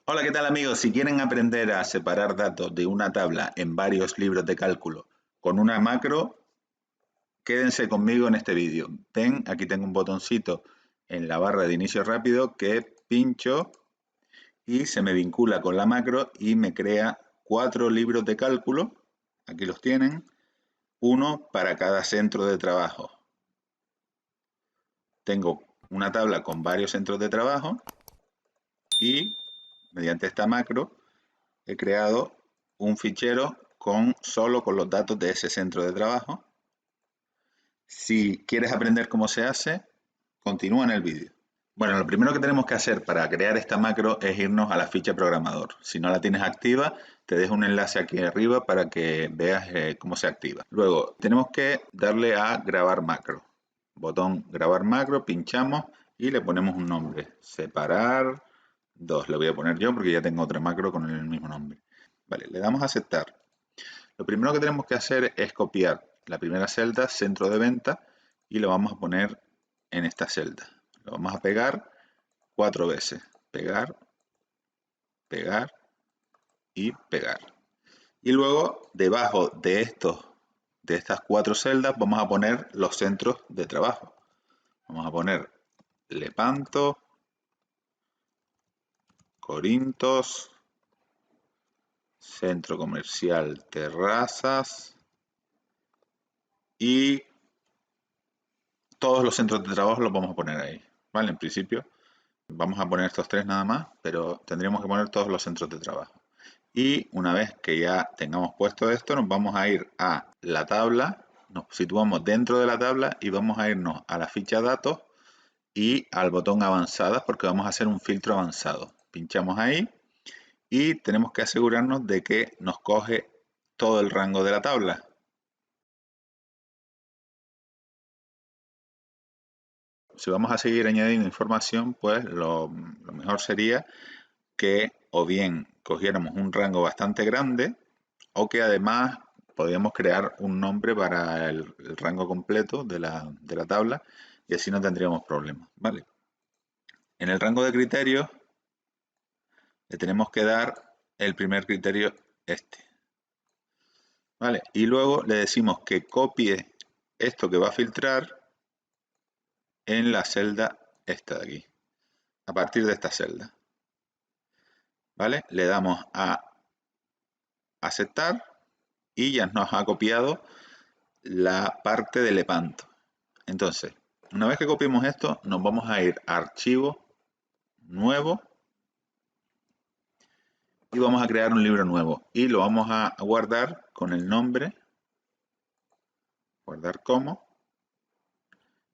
Hola, ¿qué tal amigos? Si quieren aprender a separar datos de una tabla en varios libros de cálculo con una macro, quédense conmigo en este vídeo. Ven, aquí tengo un botoncito en la barra de inicio rápido que pincho y se me vincula con la macro y me crea 4 libros de cálculo. Aquí los tienen, uno para cada centro de trabajo. Tengo una tabla con varios centros de trabajo y mediante esta macro he creado un fichero solo con los datos de ese centro de trabajo. Si quieres aprender cómo se hace, continúa en el vídeo. Bueno, lo primero que tenemos que hacer para crear esta macro es irnos a la ficha programador. Si no la tienes activa, te dejo un enlace aquí arriba para que veas cómo se activa. Luego, tenemos que darle a grabar macro. Botón grabar macro, pinchamos y le ponemos un nombre. Separar 2. Le voy a poner yo porque ya tengo otra macro con el mismo nombre. Vale, le damos a aceptar. Lo primero que tenemos que hacer es copiar la primera celda, centro de venta, y lo vamos a poner en esta celda. Lo vamos a pegar 4 veces. Pegar, pegar y pegar. Y luego, debajo de estas 4 celdas, vamos a poner los centros de trabajo. Vamos a poner Lepanto, Corintos, Centro Comercial Terrazas y todos los centros de trabajo los vamos a poner ahí, ¿vale? En principio vamos a poner estos 3 nada más, pero tendríamos que poner todos los centros de trabajo. Y una vez que ya tengamos puesto esto, nos vamos a ir a la tabla, nos situamos dentro de la tabla y vamos a irnos a la ficha datos y al botón avanzadas porque vamos a hacer un filtro avanzado. Pinchamos ahí y tenemos que asegurarnos de que nos coge todo el rango de la tabla. Si vamos a seguir añadiendo información, pues lo mejor sería que o bien cogiéramos un rango bastante grande o que además podríamos crear un nombre para el rango completo de la tabla y así no tendríamos problemas, ¿vale? En el rango de criterios le tenemos que dar el primer criterio este, ¿vale? Y luego le decimos que copie esto que va a filtrar en la celda esta de aquí, a partir de esta celda, ¿vale? Le damos a aceptar y ya nos ha copiado la parte de Lepanto. Entonces, una vez que copiemos esto, nos vamos a ir a Archivo, Nuevo, y vamos a crear un libro nuevo. Y lo vamos a guardar con el nombre, guardar como,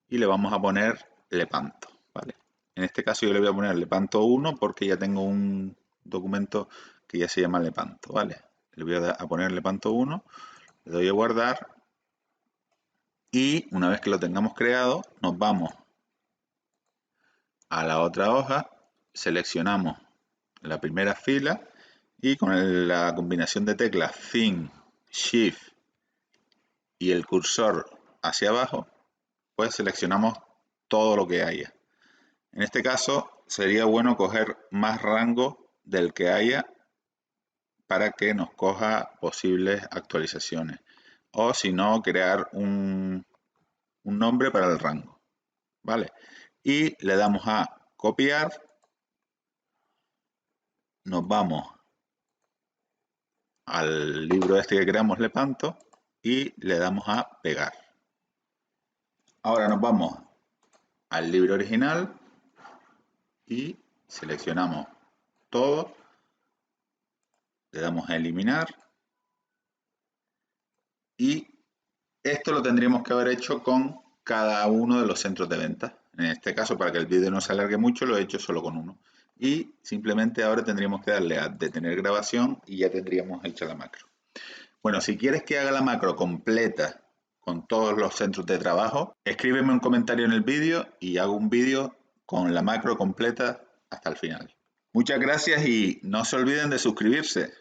y le vamos a poner Lepanto, ¿vale? En este caso yo le voy a poner Lepanto 1 porque ya tengo un documento que ya se llama Lepanto, ¿vale? Le voy a poner Lepanto 1, le doy a guardar, y una vez que lo tengamos creado, nos vamos a la otra hoja, seleccionamos la primera fila y con la combinación de teclas Fin, Shift y el cursor hacia abajo, pues seleccionamos todo lo que haya. En este caso sería bueno coger más rango del que haya para que nos coja posibles actualizaciones o si no crear un nombre para el rango, ¿vale? Y le damos a copiar, nos vamos al libro este que creamos Lepanto y le damos a pegar. Ahora nos vamos al libro original y seleccionamos todo, le damos a eliminar y esto lo tendríamos que haber hecho con cada uno de los centros de venta. En este caso, para que el vídeo no se alargue mucho, lo he hecho solo con uno. Y simplemente ahora tendríamos que darle a detener grabación y ya tendríamos hecha la macro. Bueno, si quieres que haga la macro completa con todos los centros de trabajo, escríbeme un comentario en el vídeo y hago un vídeo con la macro completa hasta el final. Muchas gracias y no se olviden de suscribirse.